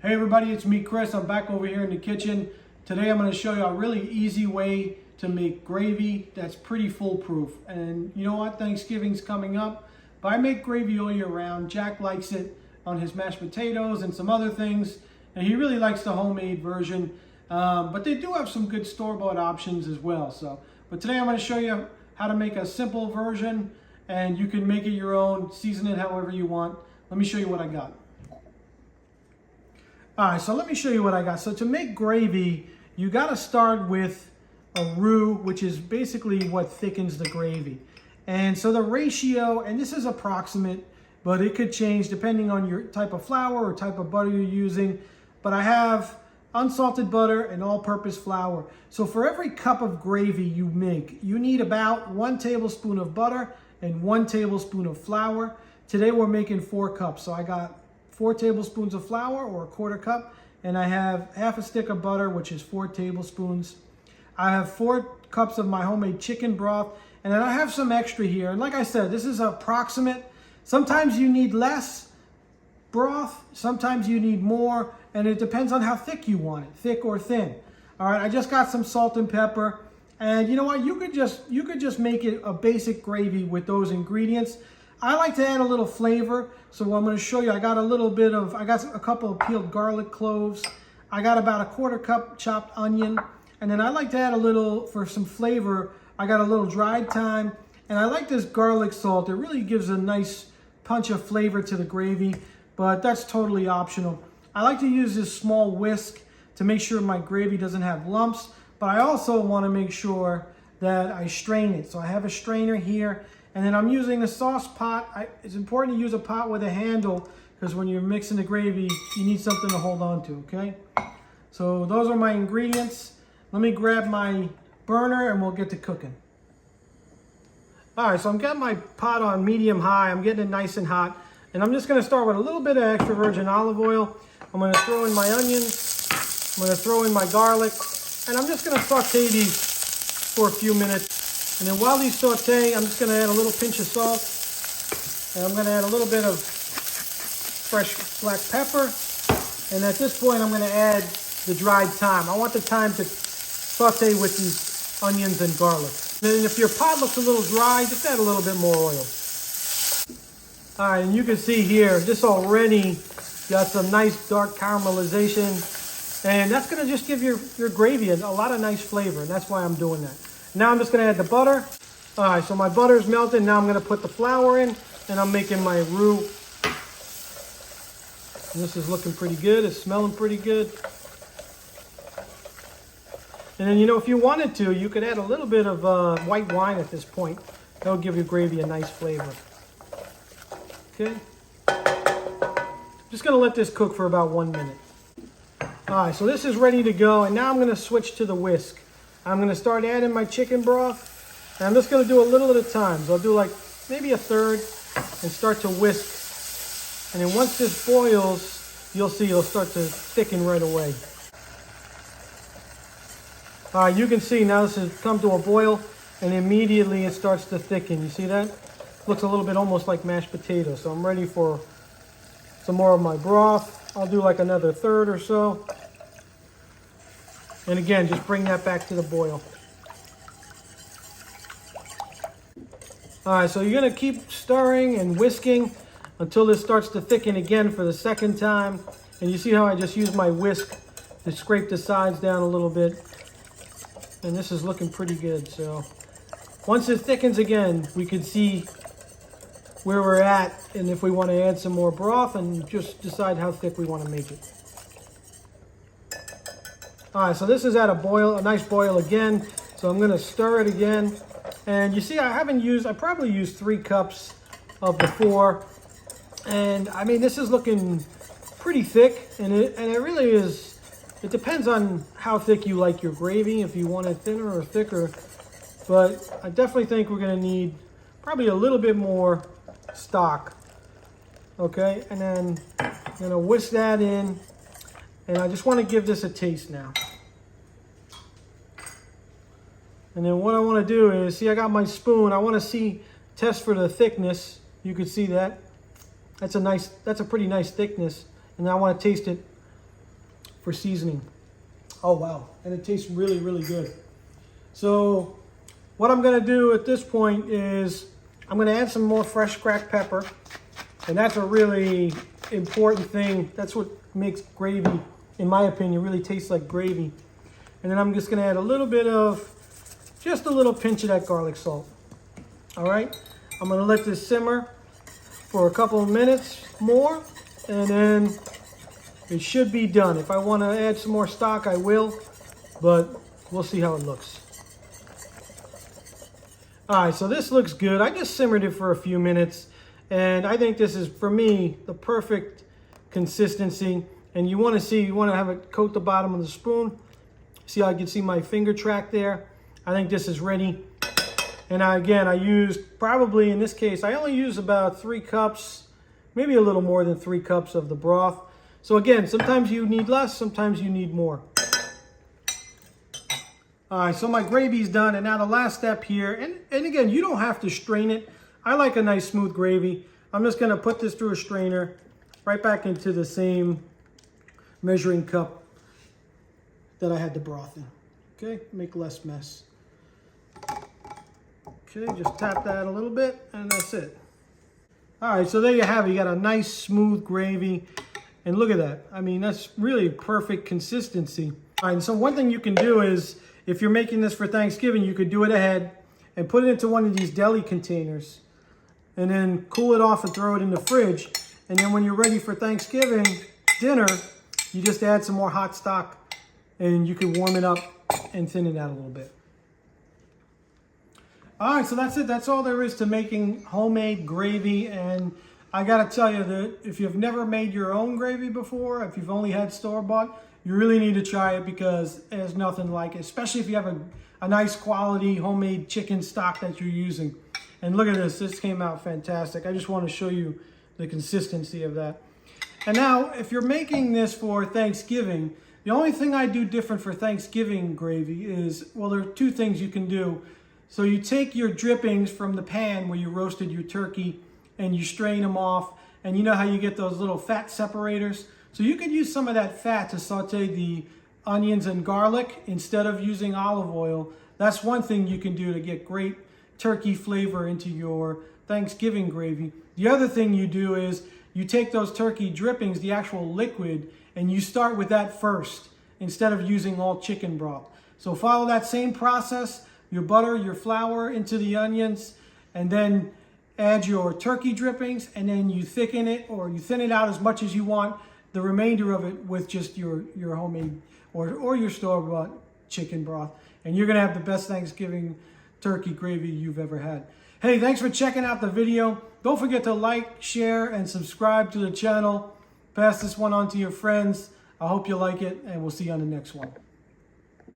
Hey everybody, it's me Chris. I'm back over here in the kitchen. Today I'm going to show you a really easy way to make gravy that's pretty foolproof. And you know what? Thanksgiving's coming up, but I make gravy all year round. Jack likes it on his mashed potatoes and some other things, and he really likes the homemade version. But they do have some good store-bought options as well. But today I'm going to show you how to make a simple version, and you can make it your own, season it however you want. Let me show you what I got. All right, so let me show you what I got. So to make gravy, you got to start with a roux, which is basically what thickens the gravy. And so the ratio, and this is approximate, but it could change depending on your type of flour or type of butter you're using. But I have unsalted butter and all-purpose flour. So for every cup of gravy you make, you need about 1 tablespoon of butter and 1 tablespoon of flour. Today we're making 4 cups, so I got 4 tablespoons of flour, or 1/4 cup, and I have half a stick of butter, which is 4 tablespoons. I have 4 cups of my homemade chicken broth, and then I have some extra here. And like I said, this is approximate. Sometimes you need less broth, sometimes you need more, and it depends on how thick you want it, thick or thin. All right, I just got some salt and pepper, and you know what? You could just make it a basic gravy with those ingredients. I like to add a little flavor, so I'm going to show you. I got a couple of peeled garlic cloves. I got about a 1/4 cup chopped onion, and then I like to add a little, for some flavor, I got a little dried thyme, and I like this garlic salt. It really gives a nice punch of flavor to the gravy, but that's totally optional. I like to use this small whisk to make sure my gravy doesn't have lumps, but I also want to make sure that I strain it. So I have a strainer here. And then I'm using a sauce pot. It's important to use a pot with a handle, because when you're mixing the gravy, you need something to hold on to, okay? So those are my ingredients. Let me grab my burner and we'll get to cooking. All right, so I'm getting my pot on medium high. I'm getting it nice and hot. And I'm just gonna start with a little bit of extra virgin olive oil. I'm gonna throw in my onions. I'm gonna throw in my garlic. And I'm just gonna saute these for a few minutes. And then while these saute, I'm just going to add a little pinch of salt. And I'm going to add a little bit of fresh black pepper. And at this point, I'm going to add the dried thyme. I want the thyme to saute with these onions and garlic. And if your pot looks a little dry, just add a little bit more oil. All right, and you can see here, this already got some nice dark caramelization. And that's going to just give your gravy a lot of nice flavor. And that's why I'm doing that. Now I'm just going to add the butter. All right, so my butter is melted. Now I'm going to put the flour in, and I'm making my roux. And this is looking pretty good. It's smelling pretty good. And then, you know, if you wanted to, you could add a little bit of white wine at this point. That'll give your gravy a nice flavor. Okay. Just going to let this cook for about 1 minute. All right, so this is ready to go, and now I'm going to switch to the whisk. I'm going to start adding my chicken broth, and I'm just going to do a little at a time. So I'll do like maybe a third and start to whisk. And then once this boils, you'll see it'll start to thicken right away. All right, you can see now this has come to a boil, and immediately it starts to thicken. You see that? Looks a little bit almost like mashed potatoes. So I'm ready for some more of my broth. I'll do like another third or so. And again, just bring that back to the boil. All right, so you're gonna keep stirring and whisking until this starts to thicken again for the second time. And you see how I just used my whisk to scrape the sides down a little bit. And this is looking pretty good. So once it thickens again, we can see where we're at and if we want to add some more broth, and just decide how thick we want to make it. All right, so this is at a boil, a nice boil again. So I'm gonna stir it again. And you see, I probably used 3 cups of the 4. And I mean, this is looking pretty thick, and it really is. It depends on how thick you like your gravy, if you want it thinner or thicker. But I definitely think we're gonna need probably a little bit more stock. Okay, and then I'm gonna whisk that in. And I just want to give this a taste now. And then what I want to do is, see, I got my spoon. I want to test for the thickness. You can see that. That's a pretty nice thickness. And I want to taste it for seasoning. Oh, wow. And it tastes really, really good. So what I'm going to do at this point is I'm going to add some more fresh cracked pepper. And that's a really important thing. That's what makes gravy, in my opinion, really taste like gravy. And then I'm just going to add a little bit of, just a little pinch of that garlic salt. All right. I'm going to let this simmer for a couple of minutes more, and then it should be done. If I want to add some more stock, I will, but we'll see how it looks. All right, so this looks good. I just simmered it for a few minutes, and I think this is, for me, the perfect consistency. And you want to have it coat the bottom of the spoon. See how I can see my finger track there? I think this is ready. And again, I used probably, in this case, I only used about 3 cups, maybe a little more than 3 cups of the broth. So again, sometimes you need less, sometimes you need more. All right, so my gravy's done, and now the last step here, and again, you don't have to strain it. I like a nice smooth gravy. I'm just gonna put this through a strainer, right back into the same measuring cup that I had the broth in. Okay, make less mess. Okay, just tap that a little bit, and that's it. All right, so there you have it. You got a nice smooth gravy. And look at that. I mean, that's really perfect consistency. All right, and so one thing you can do is, if you're making this for Thanksgiving, you could do it ahead and put it into one of these deli containers and then cool it off and throw it in the fridge. And then when you're ready for Thanksgiving dinner, you just add some more hot stock and you can warm it up and thin it out a little bit. All right, so that's it. That's all there is to making homemade gravy. And I gotta tell you that if you've never made your own gravy before, if you've only had store-bought, you really need to try it because there's nothing like it, especially if you have a nice quality homemade chicken stock that you're using. And look at this, this came out fantastic. I just want to show you the consistency of that. And now, if you're making this for Thanksgiving, the only thing I do different for Thanksgiving gravy is, well, there are 2 things you can do. So you take your drippings from the pan where you roasted your turkey and you strain them off, and you know how you get those little fat separators? So you could use some of that fat to saute the onions and garlic instead of using olive oil. That's one thing you can do to get great turkey flavor into your Thanksgiving gravy. The other thing you do is you take those turkey drippings, the actual liquid, and you start with that first instead of using all chicken broth. So follow that same process. Your butter, your flour into the onions, and then add your turkey drippings, and then you thicken it or you thin it out as much as you want, the remainder of it with just your homemade or your store-bought chicken broth. And you're gonna have the best Thanksgiving turkey gravy you've ever had. Hey, thanks for checking out the video. Don't forget to like, share, and subscribe to the channel. Pass this one on to your friends. I hope you like it, and we'll see you on the next one.